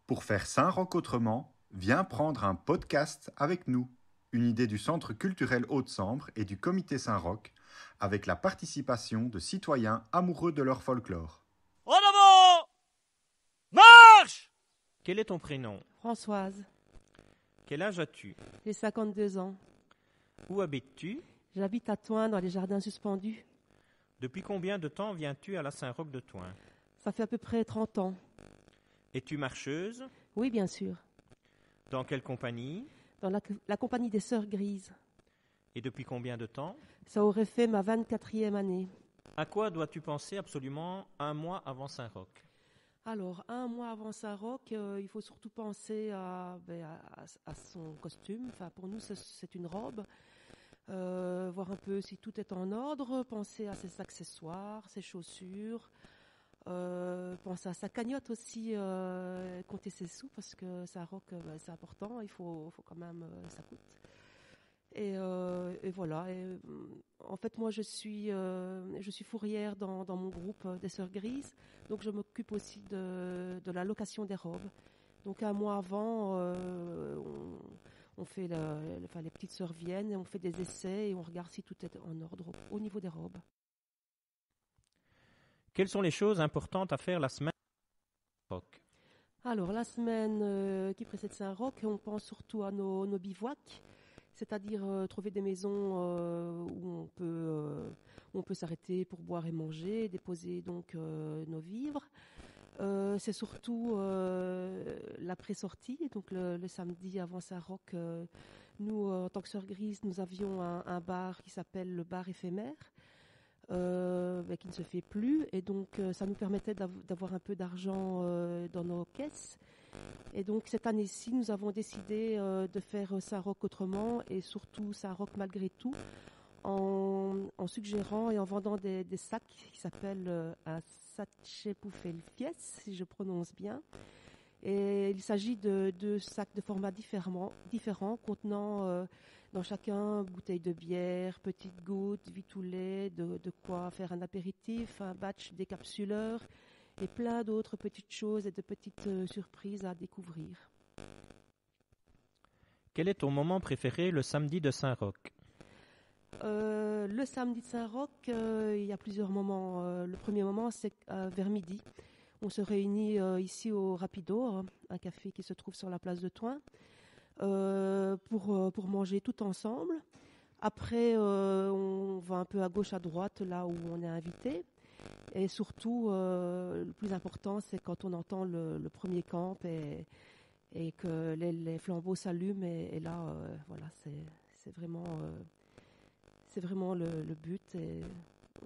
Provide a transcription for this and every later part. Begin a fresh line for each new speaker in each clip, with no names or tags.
Pour faire Saint-Roch autrement, viens prendre un podcast avec nous. Une idée du Centre culturel Haute-Sambre et du Comité Saint-Roch, avec la participation de citoyens amoureux de leur folklore.
En avant! Marche!
Quel est ton prénom?
Françoise.
Quel âge as-tu?
J'ai 52 ans.
Où habites-tu?
J'habite à Thoin, dans les jardins suspendus.
Depuis combien de temps viens-tu à la Saint-Roch de Thoin?
Ça fait à peu près 30 ans.
Es-tu marcheuse?
Oui, bien sûr.
Dans quelle compagnie?
Dans la compagnie des Sœurs Grises.
Et depuis combien de temps?
Ça aurait fait ma 24e année.
À quoi dois-tu penser absolument un mois avant Saint-Roch?
Alors, un mois avant Saint-Roch, il faut surtout penser à son costume. Enfin, pour nous, c'est une robe. Voir un peu si tout est en ordre. Penser à ses accessoires, ses chaussures. Penser à sa cagnotte aussi, compter ses sous parce que Saint-Roch, c'est important. Il faut quand même, ça coûte. Et voilà. Et, en fait, moi, je suis fourrière dans mon groupe des Sœurs Grises. Donc, je m'occupe aussi de la location des robes. Donc, un mois avant, on fait les petites sœurs viennent et on fait des essais et on regarde si tout est en ordre au niveau des robes.
Quelles sont les choses importantes à faire la semaine Saint-Roch?
Alors, la semaine qui précède Saint-Roch, on pense surtout à nos bivouacs, c'est-à-dire trouver des maisons où on peut s'arrêter pour boire et manger, déposer donc nos vivres. C'est surtout l'après-sortie, donc le samedi avant Saint-Roch. Nous, en tant que Sœurs Grises, nous avions un bar qui s'appelle le bar éphémère. Qui ne se fait plus et donc ça nous permettait d'avoir un peu d'argent dans nos caisses et donc cette année-ci nous avons décidé de faire Saint-Roch autrement et surtout Saint-Roch malgré tout en suggérant et en vendant des sacs qui s'appellent un Satchepouffelfies si je prononce bien et il s'agit de deux sacs de formats différents contenant dans chacun, bouteille de bière, petites gouttes, vitoulet, de quoi faire un apéritif, un batch décapsuleur et plein d'autres petites choses et de petites surprises à découvrir.
Quel est ton moment préféré le samedi de Saint-Roch?
Le samedi de Saint-Roch, il y a plusieurs moments. Le premier moment, c'est vers midi. On se réunit ici au Rapido, un café qui se trouve sur la place de Thoin. Pour manger tout ensemble. Après, on va un peu à gauche, à droite, là où on est invité. Et surtout, le plus important, c'est quand on entend le premier camp et que les flambeaux s'allument. Et là, voilà, c'est vraiment le but. Et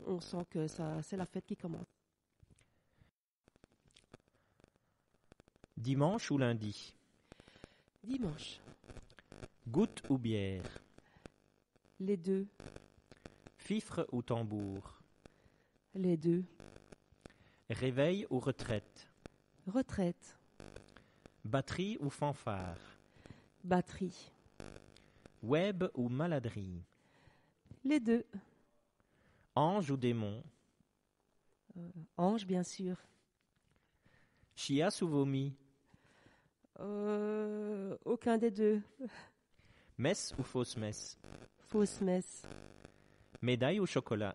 on sent que c'est la fête qui commence.
Dimanche ou lundi?
Dimanche.
Goutte ou bière?
Les deux.
Fifre ou tambour?
Les deux.
Réveil ou retraite?
Retraite.
Batterie ou fanfare?
Batterie.
Web ou maladrie?
Les deux.
Ange ou démon?
Ange, bien sûr.
Chiasse ou vomi?
Aucun des deux.
Messe ou fausse messe?
Fausse messe.
Médaille ou chocolat?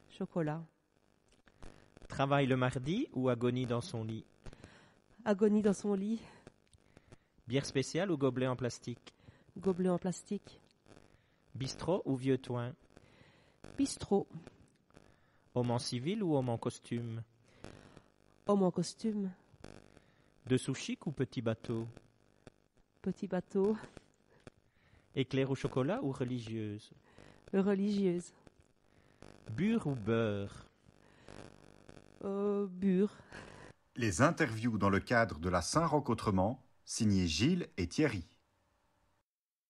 Chocolat.
Travail le mardi ou agonie dans son lit?
Agonie dans son lit.
Bière spéciale ou gobelet en plastique?
Gobelet en plastique.
Bistrot ou vieux toin?
Bistrot.
Homme en civil ou homme en costume?
Homme en costume.
Dessous chic ou petit bateau?
Petit bateau.
Éclair au chocolat ou religieuse?
Religieuse.
Bure ou beurre?
Bure.
Les interviews dans le cadre de la Saint-Roch autrement, signé Gilles et Thierry.